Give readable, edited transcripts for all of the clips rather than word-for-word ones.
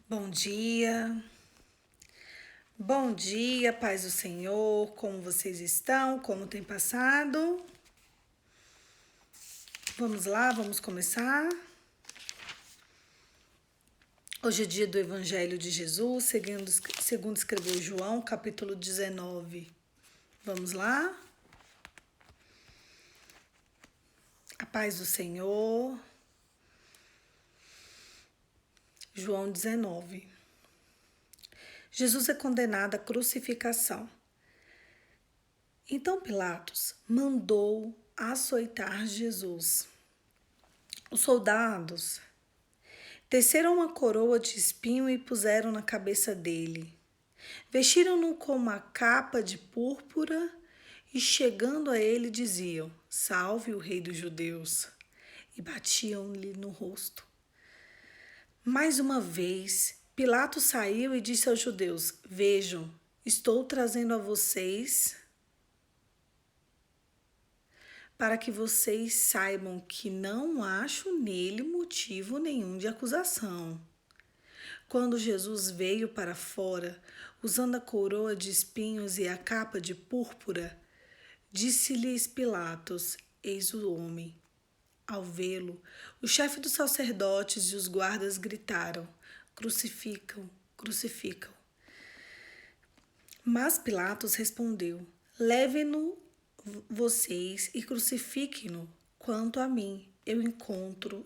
Bom dia, paz do Senhor, como vocês estão, como tem passado? Vamos lá, vamos começar. Hoje é dia do Evangelho de Jesus, segundo escreveu João, capítulo 19. Vamos lá? A paz do Senhor. João 19. Jesus é condenado à crucificação. Então Pilatos mandou açoitar Jesus. Os soldados teceram uma coroa de espinho e puseram na cabeça dele. Vestiram-no com uma capa de púrpura e, chegando a ele, diziam: Salve o rei dos judeus! E batiam-lhe no rosto. Mais uma vez, Pilatos saiu e disse aos judeus: Vejam, estou trazendo a vocês para que vocês saibam que não acho nele motivo nenhum de acusação. Quando Jesus veio para fora, usando a coroa de espinhos e a capa de púrpura, disse-lhes Pilatos: Eis o homem. Ao vê-lo, o chefe dos sacerdotes e os guardas gritaram: Crucificam, crucificam. Mas Pilatos respondeu: Levem-no vocês e crucifiquem-no. Quanto a mim,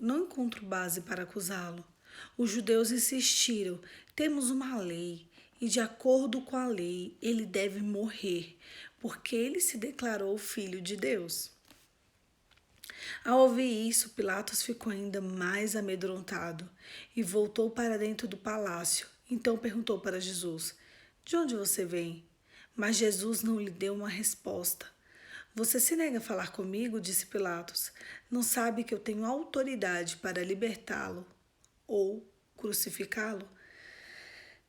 não encontro base para acusá-lo. Os judeus insistiram: temos uma lei, e de acordo com a lei, ele deve morrer, porque ele se declarou filho de Deus. Ao ouvir isso, Pilatos ficou ainda mais amedrontado e voltou para dentro do palácio. Então perguntou para Jesus: De onde você vem? Mas Jesus não lhe deu uma resposta. Você se nega a falar comigo? Disse Pilatos. Não sabe que eu tenho autoridade para libertá-lo ou crucificá-lo?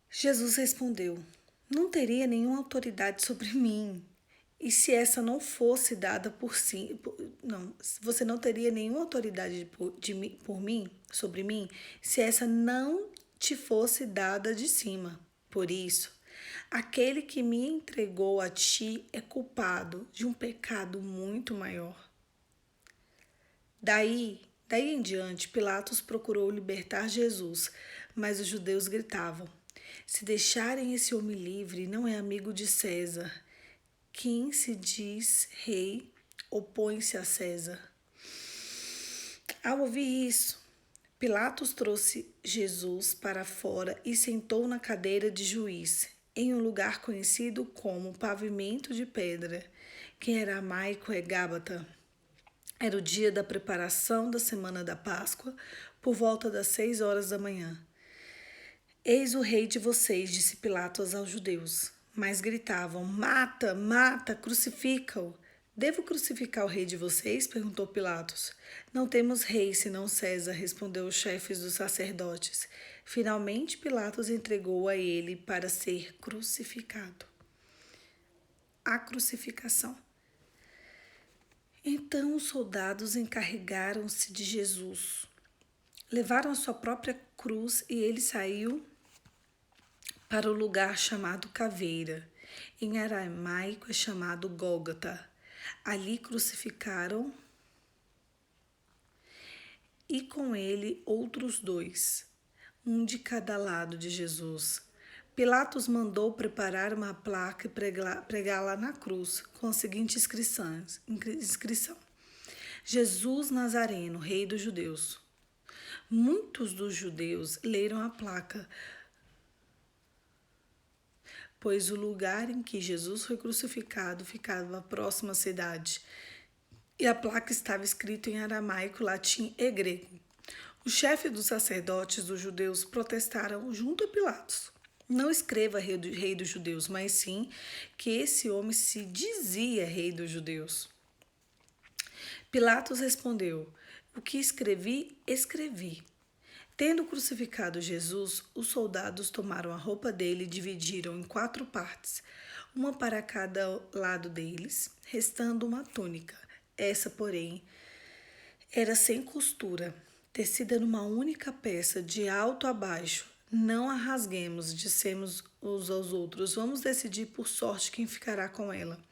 Jesus respondeu: Não teria nenhuma autoridade sobre mim. E se essa não fosse dada você não teria nenhuma autoridade sobre mim, se essa não te fosse dada de cima. Por isso, aquele que me entregou a ti é culpado de um pecado muito maior. Daí em diante, Pilatos procurou libertar Jesus, mas os judeus gritavam: Se deixarem esse homem livre, não é amigo de César. Quem se diz rei opõe-se a César. Ao ouvir isso, Pilatos trouxe Jesus para fora e sentou na cadeira de juiz, em um lugar conhecido como pavimento de pedra, que em aramaico é Gábata. Era o dia da preparação da semana da Páscoa, por volta das 6 horas da manhã. Eis o rei de vocês, disse Pilatos aos judeus. Mas gritavam: Mata, mata, crucifica-o. Devo crucificar o rei de vocês? Perguntou Pilatos. Não temos rei senão César, respondeu os chefes dos sacerdotes. Finalmente Pilatos entregou a ele para ser crucificado. A crucificação. Então os soldados encarregaram-se de Jesus. Levaram a sua própria cruz e ele saiu para o lugar chamado Caveira. Em aramaico é chamado Gólgota. Ali crucificaram e com ele outros dois, um de cada lado de Jesus. Pilatos mandou preparar uma placa e pregá-la na cruz com a seguinte inscrição: Jesus Nazareno, Rei dos Judeus. Muitos dos judeus leram a placa, pois o lugar em que Jesus foi crucificado ficava próximo à cidade, e a placa estava escrita em aramaico, latim e grego. O chefe dos sacerdotes dos judeus protestaram junto a Pilatos: Não escreva rei dos judeus, mas sim que esse homem se dizia rei dos judeus. Pilatos respondeu: O que escrevi, escrevi. Tendo crucificado Jesus, os soldados tomaram a roupa dele e dividiram em 4 partes, uma para cada lado deles, restando uma túnica. Essa, porém, era sem costura, tecida numa única peça, de alto a baixo. Não a rasguemos, dissemos uns aos outros. Vamos decidir por sorte quem ficará com ela.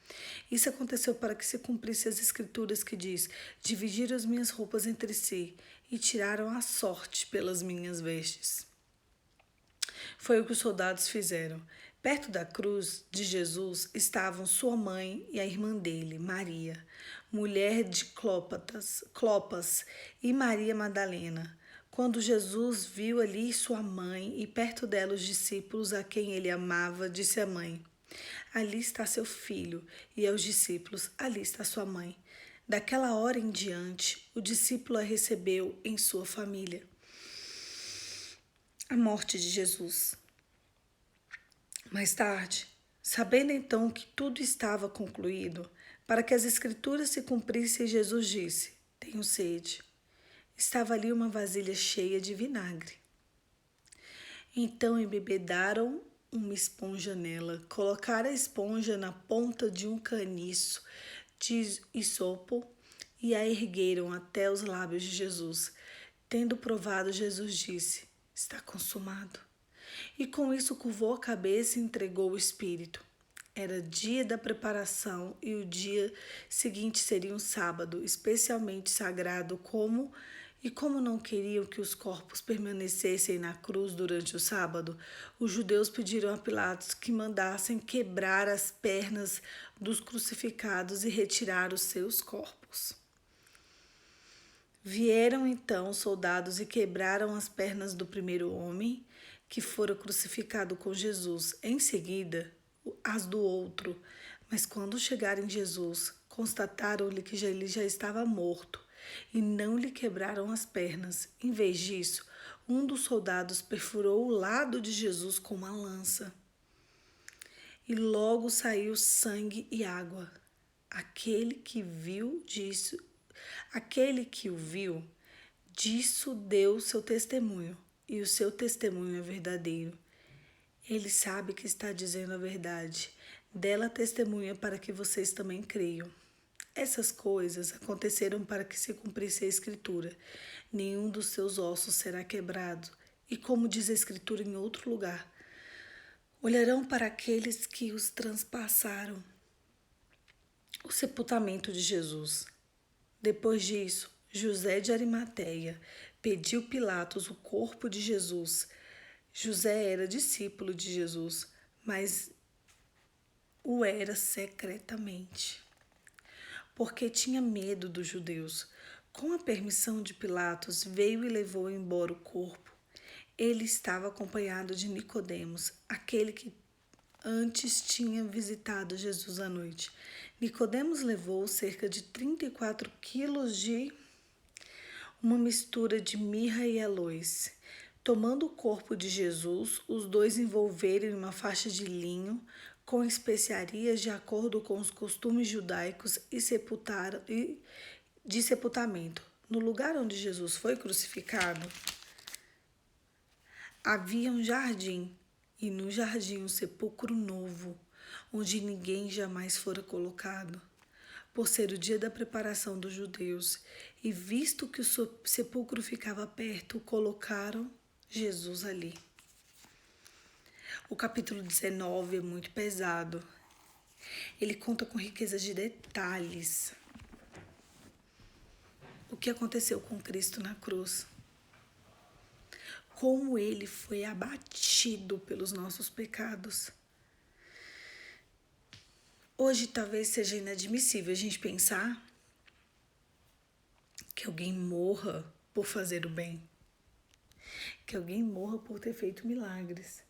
Isso aconteceu para que se cumprisse as escrituras que diz: dividiram as minhas roupas entre si e tiraram a sorte pelas minhas vestes. Foi o que os soldados fizeram. Perto da cruz de Jesus estavam sua mãe e a irmã dele, Maria, mulher de Clopas, e Maria Madalena. Quando Jesus viu ali sua mãe e perto dela os discípulos a quem ele amava, disse à mãe: ali está seu filho, e aos discípulos: ali está sua mãe. Daquela hora em diante, o discípulo a recebeu em sua família. A morte de Jesus. Mais tarde, sabendo então que tudo estava concluído, para que as escrituras se cumprissem, Jesus disse: tenho sede. Estava ali uma vasilha cheia de vinagre. Então embebedaram uma esponja nela, colocaram a esponja na ponta de um caniço de isopo e a ergueram até os lábios de Jesus. Tendo provado, Jesus disse: está consumado. E com isso curvou a cabeça e entregou o espírito. Era dia da preparação e o dia seguinte seria um sábado, especialmente sagrado, como não queriam que os corpos permanecessem na cruz durante o sábado, os judeus pediram a Pilatos que mandassem quebrar as pernas dos crucificados e retirar os seus corpos. Vieram então os soldados e quebraram as pernas do primeiro homem que fora crucificado com Jesus, em seguida as do outro. Mas quando chegaram em Jesus, constataram-lhe que ele já estava morto e não lhe quebraram as pernas. Em vez disso, um dos soldados perfurou o lado de Jesus com uma lança. E logo saiu sangue e água. Aquele que o viu, disso deu seu testemunho, e o seu testemunho é verdadeiro. Ele sabe que está dizendo a verdade. Dela testemunha para que vocês também creiam. Essas coisas aconteceram para que se cumprisse a Escritura. Nenhum dos seus ossos será quebrado. E como diz a Escritura em outro lugar, olharão para aqueles que os transpassaram. O sepultamento de Jesus. Depois disso, José de Arimateia pediu Pilatos o corpo de Jesus. José era discípulo de Jesus, mas o era secretamente, porque tinha medo dos judeus. Com a permissão de Pilatos, veio e levou embora o corpo. Ele estava acompanhado de Nicodemos, aquele que antes tinha visitado Jesus à noite. Nicodemos levou cerca de 34 quilos de uma mistura de mirra e aloes. Tomando o corpo de Jesus, os dois envolveram em uma faixa de linho com especiarias de acordo com os costumes judaicos de sepultamento. No lugar onde Jesus foi crucificado, havia um jardim, e no jardim um sepulcro novo, onde ninguém jamais fora colocado. Por ser o dia da preparação dos judeus, e visto que o sepulcro ficava perto, colocaram Jesus ali. O capítulo 19 é muito pesado. Ele conta com riqueza de detalhes. O que aconteceu com Cristo na cruz. Como ele foi abatido pelos nossos pecados. Hoje talvez seja inadmissível a gente pensar que alguém morra por fazer o bem. Que alguém morra por ter feito milagres.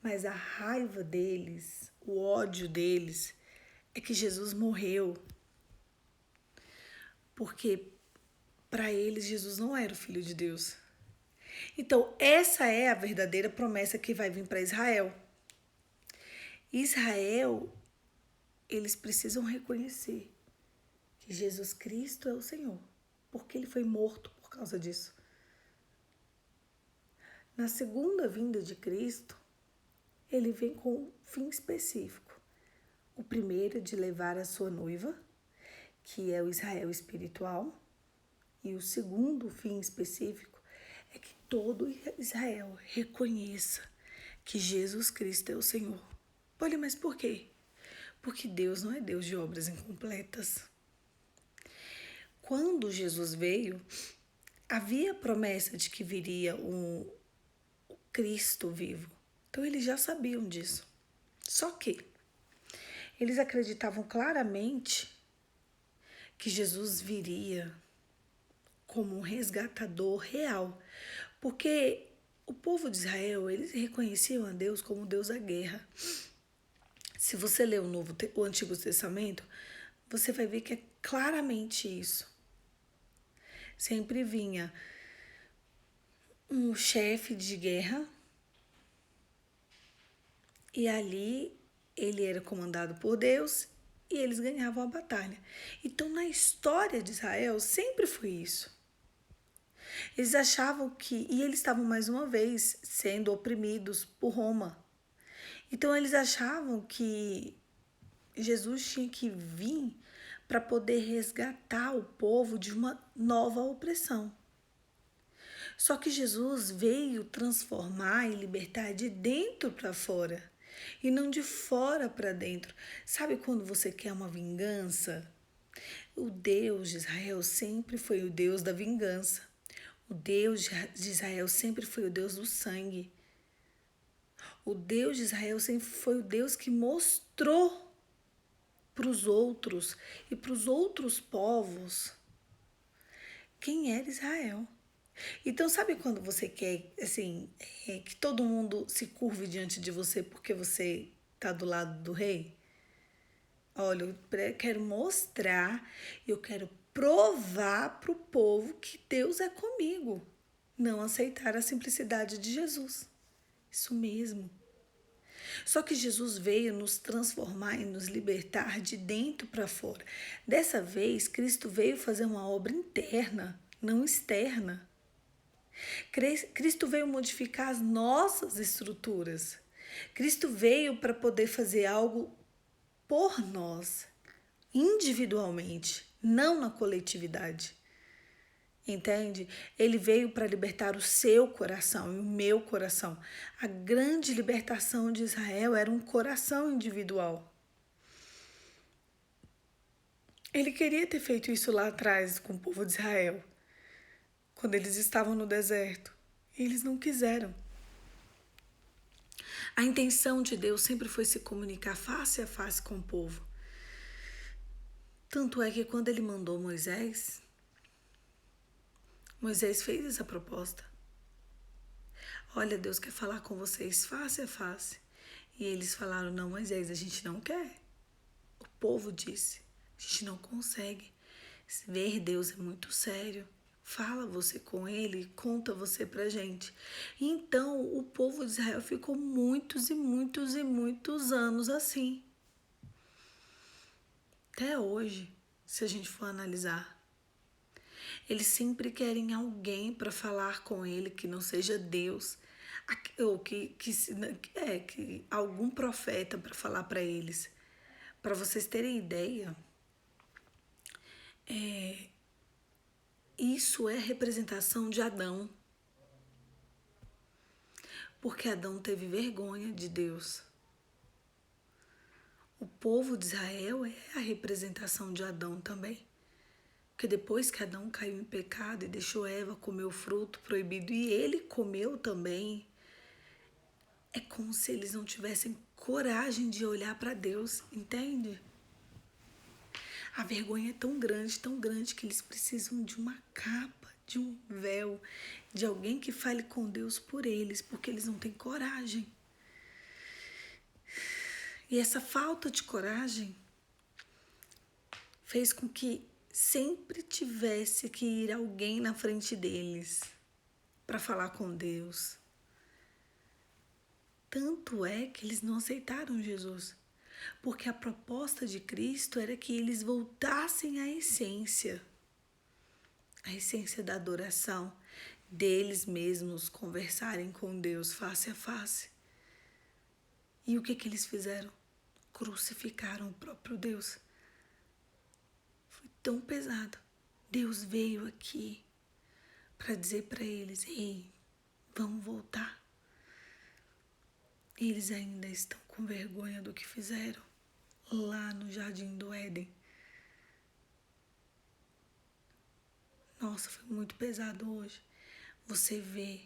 Mas a raiva deles, o ódio deles, é que Jesus morreu. Porque para eles Jesus não era o Filho de Deus. Então essa é a verdadeira promessa que vai vir para Israel. Israel, eles precisam reconhecer que Jesus Cristo é o Senhor. Porque ele foi morto por causa disso. Na segunda vinda de Cristo, ele vem com um fim específico. O primeiro é de levar a sua noiva, que é o Israel espiritual. E o segundo fim específico é que todo Israel reconheça que Jesus Cristo é o Senhor. Olha, mas por quê? Porque Deus não é Deus de obras incompletas. Quando Jesus veio, havia promessa de que viria o Cristo vivo. Então eles já sabiam disso. Só que eles acreditavam claramente que Jesus viria como um resgatador real, porque o povo de Israel, eles reconheciam a Deus como Deus da guerra. Se você ler o Antigo Testamento, você vai ver que é claramente isso. Sempre vinha um chefe de guerra e ali ele era comandado por Deus e eles ganhavam a batalha. Então, na história de Israel, sempre foi isso. Eles achavam que, e eles estavam mais uma vez sendo oprimidos por Roma. Então, eles achavam que Jesus tinha que vir para poder resgatar o povo de uma nova opressão. Só que Jesus veio transformar e libertar de dentro para fora e não de fora para dentro. Sabe quando você quer uma vingança? O Deus de Israel sempre foi o Deus da vingança. O Deus de Israel sempre foi o Deus do sangue. O Deus de Israel sempre foi o Deus que mostrou para os outros e para os outros povos quem era Israel. Então, sabe quando você quer, assim, que todo mundo se curve diante de você porque você está do lado do rei? Olha, eu quero mostrar, eu quero provar para o povo que Deus é comigo. Não aceitar a simplicidade de Jesus. Isso mesmo. Só que Jesus veio nos transformar e nos libertar de dentro para fora. Dessa vez, Cristo veio fazer uma obra interna, não externa. Cristo veio modificar as nossas estruturas. Cristo veio para poder fazer algo por nós, individualmente, não na coletividade. Entende? Ele veio para libertar o seu coração e o meu coração. A grande libertação de Israel era um coração individual. Ele queria ter feito isso lá atrás com o povo de Israel, quando eles estavam no deserto. E eles não quiseram. A intenção de Deus sempre foi se comunicar face a face com o povo. Tanto é que quando ele mandou Moisés fez essa proposta. Olha, Deus quer falar com vocês face a face. E eles falaram, não, Moisés, a gente não quer. O povo disse, a gente não consegue. Ver Deus é muito sério. Fala você com ele, conta você pra gente. Então, o povo de Israel ficou muitos e muitos e muitos anos assim. Até hoje, se a gente for analisar. Eles sempre querem alguém para falar com ele que não seja Deus, ou que algum profeta para falar para eles. Para vocês terem ideia, isso é representação de Adão. Porque Adão teve vergonha de Deus. O povo de Israel é a representação de Adão também. Porque depois que Adão caiu em pecado e deixou Eva comer o fruto proibido e ele comeu também, é como se eles não tivessem coragem de olhar para Deus, entende? A vergonha é tão grande que eles precisam de uma capa, de um véu, de alguém que fale com Deus por eles, porque eles não têm coragem. E essa falta de coragem fez com que sempre tivesse que ir alguém na frente deles para falar com Deus. Tanto é que eles não aceitaram Jesus, porque a proposta de Cristo era que eles voltassem à essência da adoração, deles mesmos conversarem com Deus face a face. E o que eles fizeram? Crucificaram o próprio Deus. Foi tão pesado. Deus veio aqui para dizer para eles, ei, vão voltar. Eles ainda estão com vergonha do que fizeram lá no Jardim do Éden. Nossa, foi muito pesado hoje. Você vê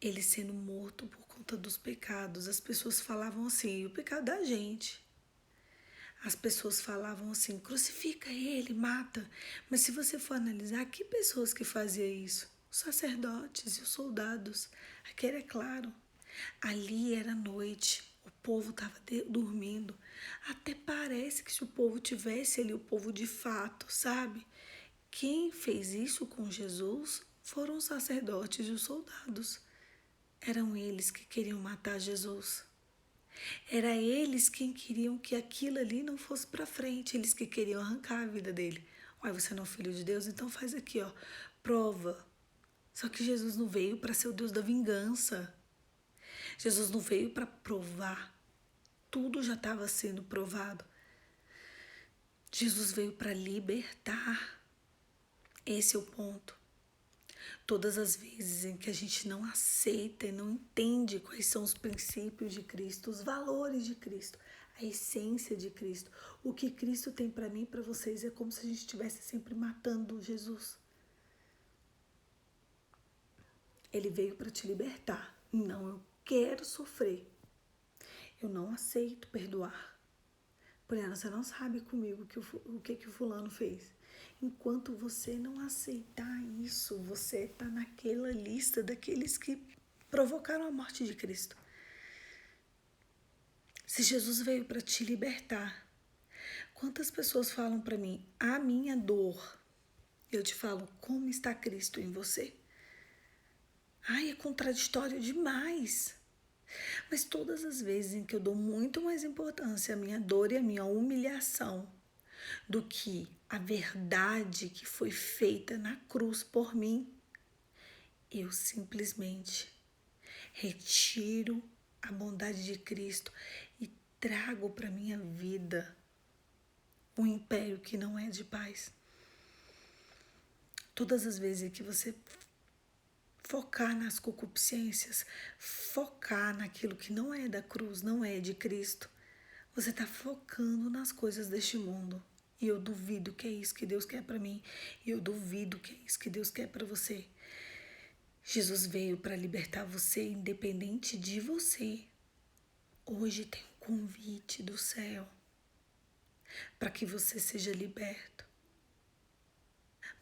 ele sendo morto por conta dos pecados. As pessoas falavam assim, o pecado da gente. As pessoas falavam assim, crucifica ele, mata. Mas se você for analisar, que pessoas que faziam isso? Os sacerdotes e os soldados. Aquele é claro. Ali era noite, o povo estava dormindo. Até parece que se o povo tivesse ali, o povo de fato, sabe? Quem fez isso com Jesus foram os sacerdotes e os soldados. Eram eles que queriam matar Jesus. Era eles quem queriam que aquilo ali não fosse para frente. Eles que queriam arrancar a vida dele. Ué, você não é filho de Deus? Então faz aqui, ó. Prova. Só que Jesus não veio para ser o Deus da vingança. Jesus não veio para provar. Tudo já estava sendo provado. Jesus veio para libertar. Esse é o ponto. Todas as vezes em que a gente não aceita e não entende quais são os princípios de Cristo, os valores de Cristo, a essência de Cristo, o que Cristo tem para mim e para vocês, é como se a gente estivesse sempre matando Jesus. Ele veio para te libertar. Não, eu quero sofrer. Eu não aceito perdoar. Poliana, você não sabe comigo o que o fulano fez. Enquanto você não aceitar isso, você está naquela lista daqueles que provocaram a morte de Cristo. Se Jesus veio para te libertar, quantas pessoas falam para mim, a minha dor? Eu te falo, como está Cristo em você? Ai, é contraditório demais. Mas todas as vezes em que eu dou muito mais importância à minha dor e à minha humilhação do que a verdade que foi feita na cruz por mim, eu simplesmente retiro a bondade de Cristo e trago para minha vida um império que não é de paz. Todas as vezes que você focar nas concupiscências, focar naquilo que não é da cruz, não é de Cristo, você está focando nas coisas deste mundo. E eu duvido que é isso que Deus quer para mim. E eu duvido que é isso que Deus quer para você. Jesus veio para libertar você, independente de você. Hoje tem um convite do céu para que você seja liberto.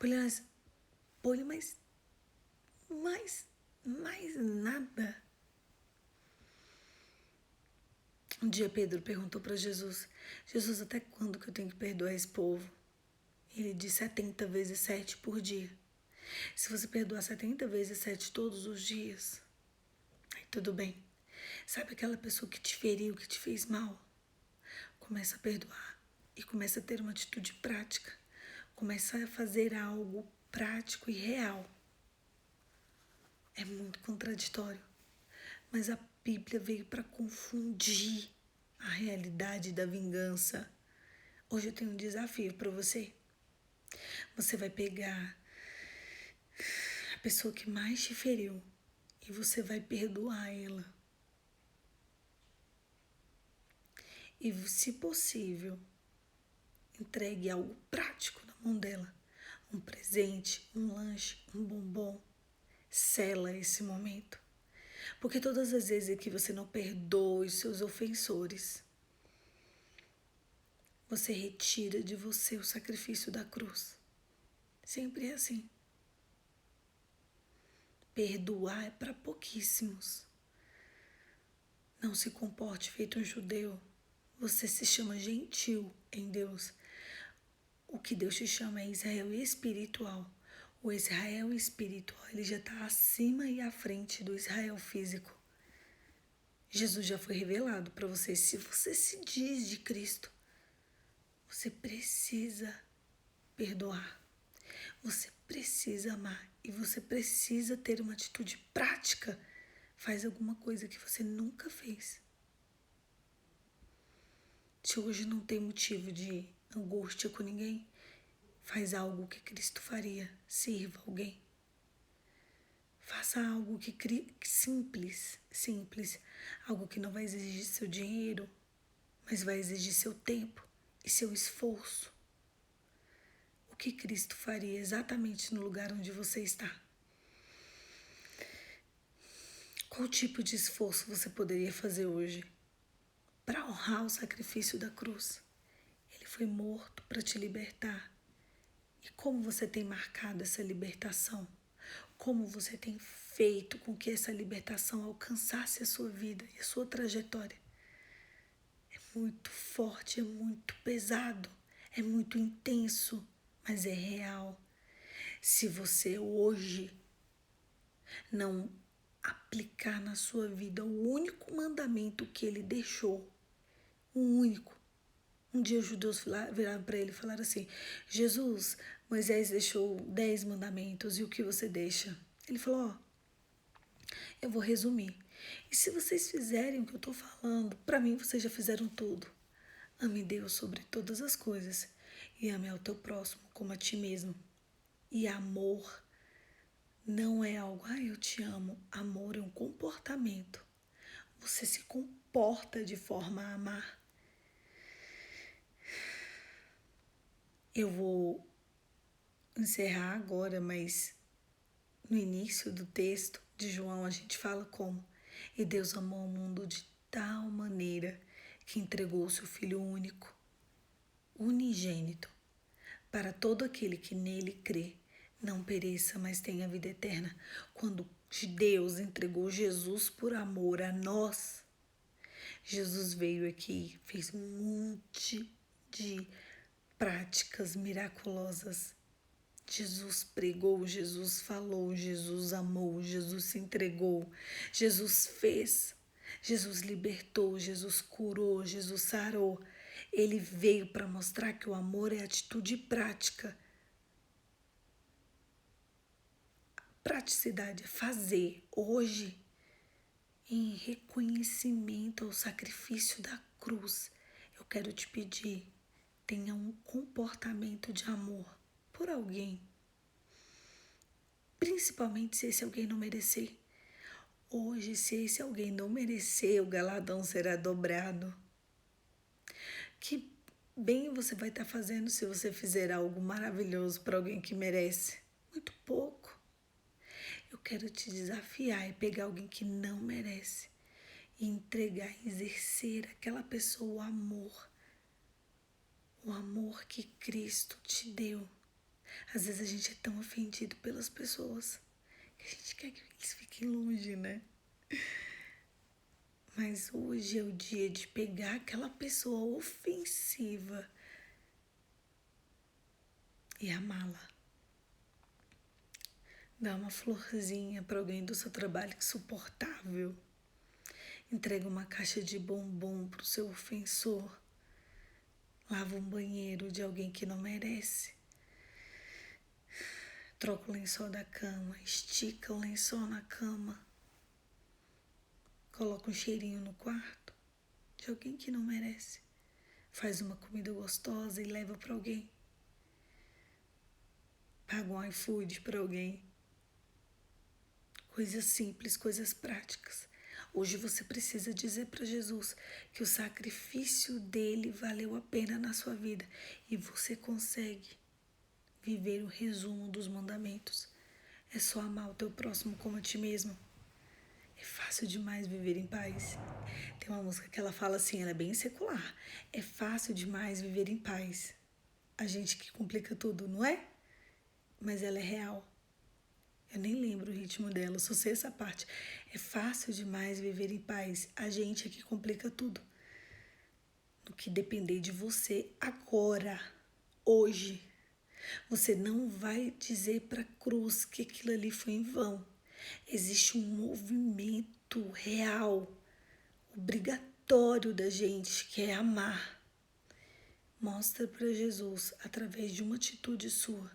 Mas mais nada. Um dia Pedro perguntou para Jesus, Jesus, até quando que eu tenho que perdoar esse povo? Ele disse 70 vezes 7 por dia. Se você perdoar 70 vezes 7 todos os dias, aí tudo bem. Sabe aquela pessoa que te feriu, que te fez mal? Começa a perdoar e começa a ter uma atitude prática. Começa a fazer algo prático e real. É muito contraditório, mas a Bíblia veio para confundir a realidade da vingança. Hoje eu tenho um desafio para você. Você vai pegar a pessoa que mais te feriu e você vai perdoar ela. E, se possível, entregue algo prático na mão dela. Um presente, um lanche, um bombom. Sela esse momento. Porque todas as vezes que você não perdoa os seus ofensores, você retira de você o sacrifício da cruz. Sempre é assim. Perdoar é para pouquíssimos. Não se comporte feito um judeu. Você se chama gentil em Deus. O que Deus te chama é Israel espiritual. O Israel espiritual, ele já está acima e à frente do Israel físico. Jesus já foi revelado para você. Se você se diz de Cristo, você precisa perdoar. Você precisa amar. E você precisa ter uma atitude prática. Faz alguma coisa que você nunca fez. Se hoje não tem motivo de angústia com ninguém, faz algo que Cristo faria. Sirva alguém. Faça algo simples, algo que não vai exigir seu dinheiro, mas vai exigir seu tempo e seu esforço. O que Cristo faria exatamente no lugar onde você está? Qual tipo de esforço você poderia fazer hoje para honrar o sacrifício da cruz? Ele foi morto para te libertar. E como você tem marcado essa libertação? Como você tem feito com que essa libertação alcançasse a sua vida e a sua trajetória? É muito forte, é muito pesado, é muito intenso, mas é real. Se você hoje não aplicar na sua vida o único mandamento que ele deixou, o único. Um dia os judeus viraram para ele e falaram assim: Jesus, Moisés deixou 10 mandamentos, e o que você deixa? Ele falou: eu vou resumir. E se vocês fizerem o que eu estou falando, para mim vocês já fizeram tudo. Ame Deus sobre todas as coisas e ame ao teu próximo como a ti mesmo. E amor não é algo, eu te amo. Amor é um comportamento. Você se comporta de forma a amar. Eu vou encerrar agora, mas no início do texto de João a gente fala como: e Deus amou o mundo de tal maneira que entregou o seu Filho único, unigênito, para todo aquele que nele crê, não pereça, mas tenha vida eterna. Quando Deus entregou Jesus por amor a nós, Jesus veio aqui, fez um monte de práticas miraculosas. Jesus pregou, Jesus falou, Jesus amou, Jesus se entregou, Jesus fez, Jesus libertou, Jesus curou, Jesus sarou. Ele veio para mostrar que o amor é atitude prática. Praticidade é fazer hoje em reconhecimento ao sacrifício da cruz. Eu quero te pedir, tenha um comportamento de amor por alguém, principalmente se esse alguém não merecer. Hoje, se esse alguém não merecer, o galardão será dobrado. Que bem você vai estar fazendo se você fizer algo maravilhoso para alguém que merece? Muito pouco. Eu quero te desafiar e pegar alguém que não merece e entregar, exercer àquela pessoa o amor que Cristo te deu. Às vezes a gente é tão ofendido pelas pessoas que a gente quer que eles fiquem longe, né? Mas hoje é o dia de pegar aquela pessoa ofensiva e amá-la. Dá uma florzinha para alguém do seu trabalho insuportável. Entrega uma caixa de bombom para o seu ofensor. Lava um banheiro de alguém que não merece. Troca o lençol da cama, estica o lençol na cama. Coloca um cheirinho no quarto de alguém que não merece. Faz uma comida gostosa e leva para alguém. Paga um iFood para alguém. Coisas simples, coisas práticas. Hoje você precisa dizer para Jesus que o sacrifício dele valeu a pena na sua vida e você consegue viver o resumo dos mandamentos. É só amar o teu próximo como a ti mesmo. É fácil demais viver em paz. Tem uma música que ela fala assim, ela é bem secular. É fácil demais viver em paz. A gente que complica tudo, não é? Mas ela é real. Eu nem lembro o ritmo dela, só sei essa parte. É fácil demais viver em paz. A gente é que complica tudo. No que depender de você agora, hoje, você não vai dizer para a cruz que aquilo ali foi em vão. Existe um movimento real, obrigatório da gente, que é amar. Mostra para Jesus, através de uma atitude sua,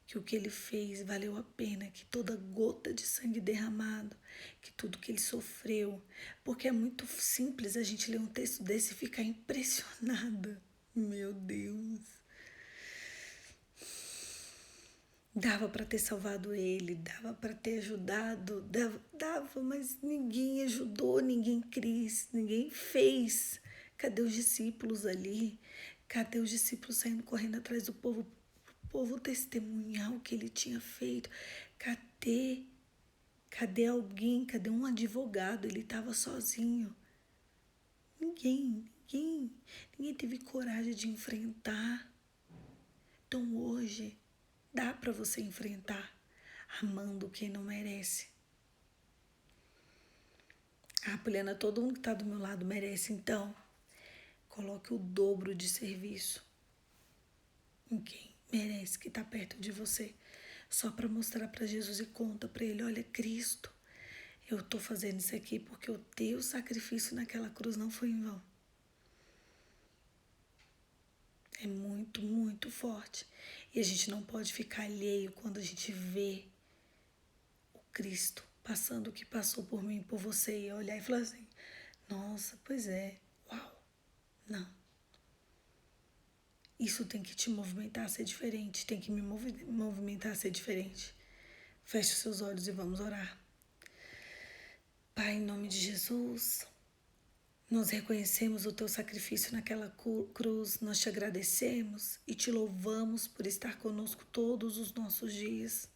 que o que ele fez valeu a pena, que toda gota de sangue derramado, que tudo que ele sofreu. Porque é muito simples a gente ler um texto desse e ficar impressionada. Meu Deus. Dava para ter salvado ele, dava para ter ajudado, dava, mas ninguém ajudou, ninguém quis, ninguém fez. Cadê os discípulos ali? Cadê os discípulos saindo correndo atrás do povo, o povo testemunhar o que ele tinha feito? Cadê? Cadê alguém? Cadê um advogado? Ele estava sozinho. Ninguém teve coragem de enfrentar. Então hoje dá para você enfrentar amando quem não merece. Ah, Poliana, todo mundo que está do meu lado merece, então coloque o dobro de serviço em quem merece, que está perto de você, só para mostrar para Jesus e conta para ele, olha, Cristo, eu estou fazendo isso aqui porque o teu sacrifício naquela cruz não foi em vão. É muito, muito forte. E a gente não pode ficar alheio quando a gente vê o Cristo passando o que passou por mim, por você, e olhar e falar assim, nossa, pois é, uau, não. Isso tem que te movimentar a ser diferente, tem que me movimentar a ser diferente. Feche os seus olhos e vamos orar. Pai, em nome de Jesus, nós reconhecemos o teu sacrifício naquela cruz, nós te agradecemos e te louvamos por estar conosco todos os nossos dias.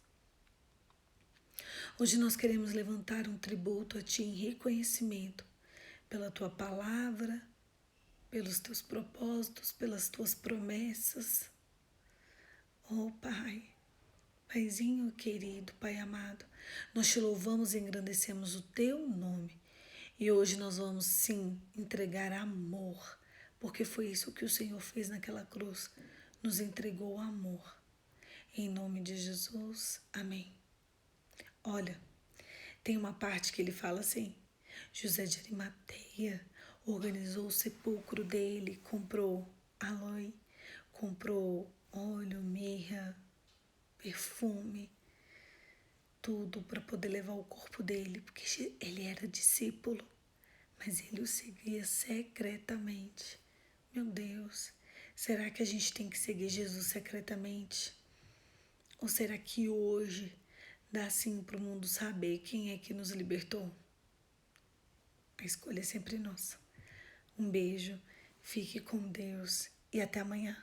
Hoje nós queremos levantar um tributo a ti em reconhecimento pela tua palavra, pelos teus propósitos, pelas tuas promessas. Oh Pai, Paizinho querido, Pai amado, nós te louvamos e engrandecemos o teu nome. E hoje nós vamos sim entregar amor, porque foi isso que o Senhor fez naquela cruz, nos entregou amor. Em nome de Jesus, amém. Olha, tem uma parte que ele fala assim, José de Arimateia organizou o sepulcro dele, comprou aloe, comprou óleo, mirra, perfume, tudo para poder levar o corpo dele, porque ele era discípulo, mas ele o seguia secretamente. Meu Deus, será que a gente tem que seguir Jesus secretamente? Ou será que hoje dá sim para o mundo saber quem é que nos libertou? A escolha é sempre nossa. Um beijo, fique com Deus e até amanhã.